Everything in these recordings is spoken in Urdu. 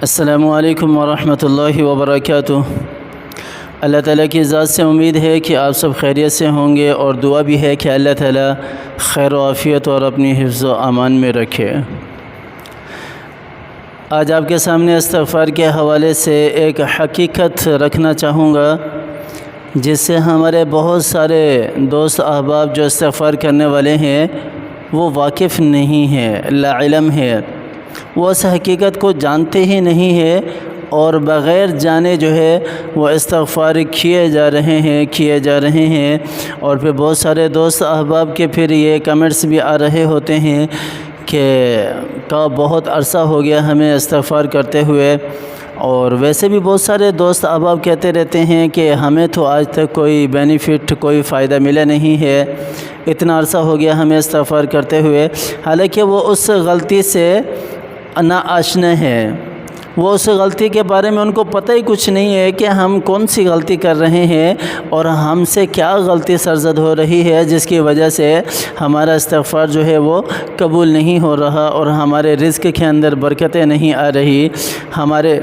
السلام علیکم ورحمۃ اللہ وبرکاتہ۔ اللہ تعالیٰ کی ذات سے امید ہے کہ آپ سب خیریت سے ہوں گے، اور دعا بھی ہے کہ اللہ تعالیٰ خیر و عافیت اور اپنی حفظ و امان میں رکھے۔ آج آپ کے سامنے استغفار کے حوالے سے ایک حقیقت رکھنا چاہوں گا، جس سے ہمارے بہت سارے دوست احباب جو استغفار کرنے والے ہیں وہ واقف نہیں ہیں، لا علم ہے، وہ اس حقیقت کو جانتے ہی نہیں ہے، اور بغیر جانے جو ہے وہ استغفار کیے جا رہے ہیں۔ اور پھر بہت سارے دوست احباب کے پھر یہ کمنٹس بھی آ رہے ہوتے ہیں کہ بہت عرصہ ہو گیا ہمیں استغفار کرتے ہوئے، اور ویسے بھی بہت سارے دوست احباب کہتے رہتے ہیں کہ ہمیں تو آج تک کوئی بینیفٹ، کوئی فائدہ ملا نہیں ہے، اتنا عرصہ ہو گیا ہمیں استغفار کرتے ہوئے۔ حالانکہ وہ اس غلطی سے نا آشنا ہے، وہ اس غلطی کے بارے میں ان کو پتہ ہی کچھ نہیں ہے کہ ہم کون سی غلطی کر رہے ہیں اور ہم سے کیا غلطی سرزد ہو رہی ہے، جس کی وجہ سے ہمارا استغفار جو ہے وہ قبول نہیں ہو رہا، اور ہمارے رزق کے اندر برکتیں نہیں آ رہی، ہمارے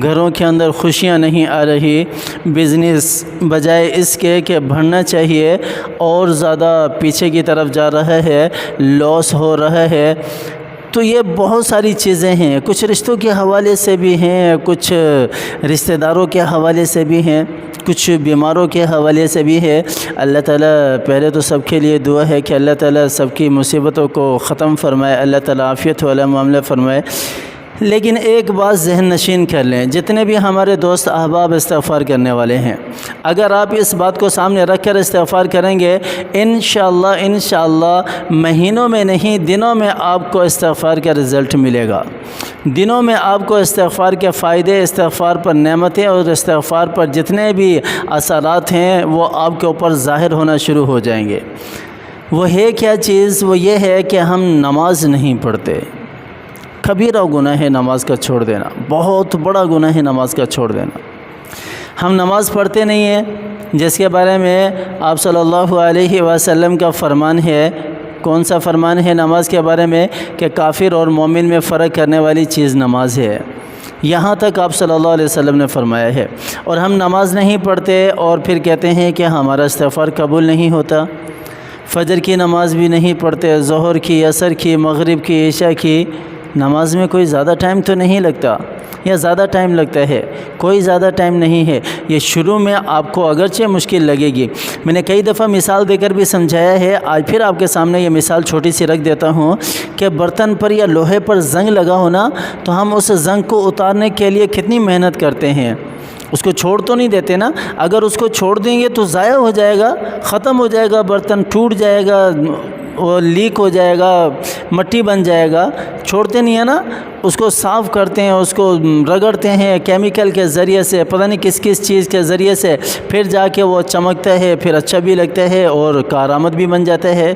گھروں کے اندر خوشیاں نہیں آ رہی، بزنس بجائے اس کے کہ بڑھنا چاہیے اور زیادہ پیچھے کی طرف جا رہا ہے، لاس ہو رہا ہے۔ تو یہ بہت ساری چیزیں ہیں، کچھ رشتوں کے حوالے سے بھی ہیں، کچھ رشتہ داروں کے حوالے سے بھی ہیں، کچھ بیماروں کے حوالے سے بھی ہے۔ اللہ تعالیٰ پہلے تو سب کے لیے دعا ہے کہ اللہ تعالیٰ سب کی مصیبتوں کو ختم فرمائے، اللہ تعالیٰ عافیت والا معاملہ فرمائے۔ لیکن ایک بات ذہن نشین کر لیں، جتنے بھی ہمارے دوست احباب استغفار کرنے والے ہیں، اگر آپ اس بات کو سامنے رکھ کر استغفار کریں گے، انشاءاللہ مہینوں میں نہیں، دنوں میں آپ کو استغفار کا رزلٹ ملے گا۔ دنوں میں آپ کو استغفار کے فائدے، استغفار پر نعمتیں اور استغفار پر جتنے بھی اثرات ہیں وہ آپ کے اوپر ظاہر ہونا شروع ہو جائیں گے۔ وہ ہے کیا چیز؟ وہ یہ ہے کہ ہم نماز نہیں پڑھتے۔ کبیرہ گناہ ہے نماز کا چھوڑ دینا، بہت بڑا گناہ ہے نماز کا چھوڑ دینا۔ ہم نماز پڑھتے نہیں ہیں، جس کے بارے میں آپ صلی اللہ علیہ وسلم کا فرمان ہے۔ کون سا فرمان ہے نماز کے بارے میں؟ کہ کافر اور مومن میں فرق کرنے والی چیز نماز ہے، یہاں تک آپ صلی اللہ علیہ وسلم نے فرمایا ہے۔ اور ہم نماز نہیں پڑھتے اور پھر کہتے ہیں کہ ہمارا استغفار قبول نہیں ہوتا۔ فجر کی نماز بھی نہیں پڑھتے، ظہر کی، عصر کی، مغرب کی، عشاء کی نماز میں کوئی زیادہ ٹائم تو نہیں لگتا، یا زیادہ ٹائم لگتا ہے؟ کوئی زیادہ ٹائم نہیں ہے۔ یہ شروع میں آپ کو اگرچہ مشکل لگے گی، میں نے کئی دفعہ مثال دے کر بھی سمجھایا ہے، آج پھر آپ کے سامنے یہ مثال چھوٹی سی رکھ دیتا ہوں کہ برتن پر یا لوہے پر زنگ لگا ہونا، تو ہم اس زنگ کو اتارنے کے لیے کتنی محنت کرتے ہیں، اس کو چھوڑ تو نہیں دیتے نا۔ اگر اس کو چھوڑ دیں گے تو ضائع ہو جائے گا، ختم ہو جائے گا، برتن ٹوٹ جائے گا، وہ لیک ہو جائے گا، مٹی بن جائے گا۔ چھوڑتے نہیں ہیں نا، اس کو صاف کرتے ہیں، اس کو رگڑتے ہیں کیمیکل کے ذریعے سے، پتہ نہیں کس کس چیز کے ذریعے سے، پھر جا کے وہ چمکتا ہے، پھر اچھا بھی لگتا ہے اور کارآمد بھی بن جاتا ہے۔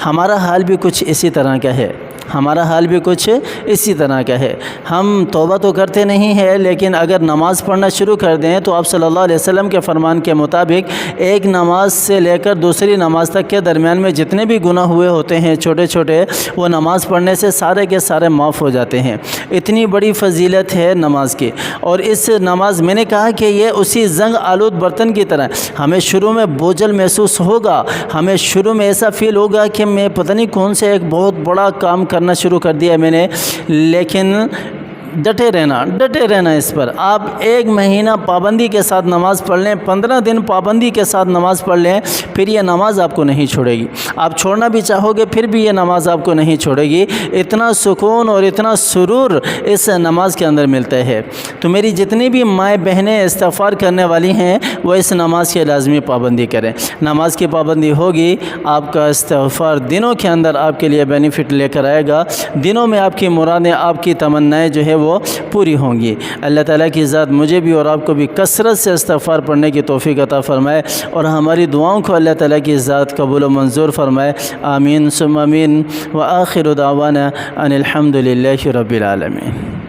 ہمارا حال بھی کچھ اسی طرح کا ہے، ہمارا حال بھی کچھ اسی طرح کا ہے۔ ہم توبہ تو کرتے نہیں ہیں، لیکن اگر نماز پڑھنا شروع کر دیں تو آپ صلی اللہ علیہ وسلم کے فرمان کے مطابق ایک نماز سے لے کر دوسری نماز تک کے درمیان میں جتنے بھی گناہ ہوئے ہوتے ہیں چھوٹے چھوٹے، وہ نماز پڑھنے سے سارے کے سارے معاف ہو جاتے ہیں۔ اتنی بڑی فضیلت ہے نماز کی۔ اور اس نماز، میں نے کہا کہ یہ اسی زنگ آلود برتن کی طرح، ہمیں شروع میں بوجھل محسوس ہوگا، ہمیں شروع میں ایسا فیل ہوگا کہ میں پتہ نہیں کون سے ایک بہت بڑا کام کرنا شروع کر دیا میں نے، لیکن ڈٹے رہنا اس پر۔ آپ 1 مہینہ پابندی کے ساتھ نماز پڑھ لیں، 15 دن پابندی کے ساتھ نماز پڑھ لیں، پھر یہ نماز آپ کو نہیں چھوڑے گی۔ آپ چھوڑنا بھی چاہو گے پھر بھی یہ نماز آپ کو نہیں چھوڑے گی۔ اتنا سکون اور اتنا سرور اس نماز کے اندر ملتا ہے۔ تو میری جتنی بھی مائیں بہنیں استغفار کرنے والی ہیں، وہ اس نماز کی لازمی پابندی کریں۔ نماز کی پابندی ہوگی، آپ کا استغفار دنوں کے اندر آپ کے لیے بینیفٹ لے کر آئے گا، دنوں میں آپ کی مرادیں، آپ کی تمنائیں جو ہے وہ پوری ہوں گی۔ اللہ تعالیٰ کی ذات مجھے بھی اور آپ کو بھی کثرت سے استغفار پڑھنے کی توفیق عطا فرمائے، اور ہماری دعاؤں کو اللہ تعالیٰ کی ذات قبول و منظور فرمائے۔ آمین ثم آمین، وآخر دعوانا ان الحمد للہ رب العالمین۔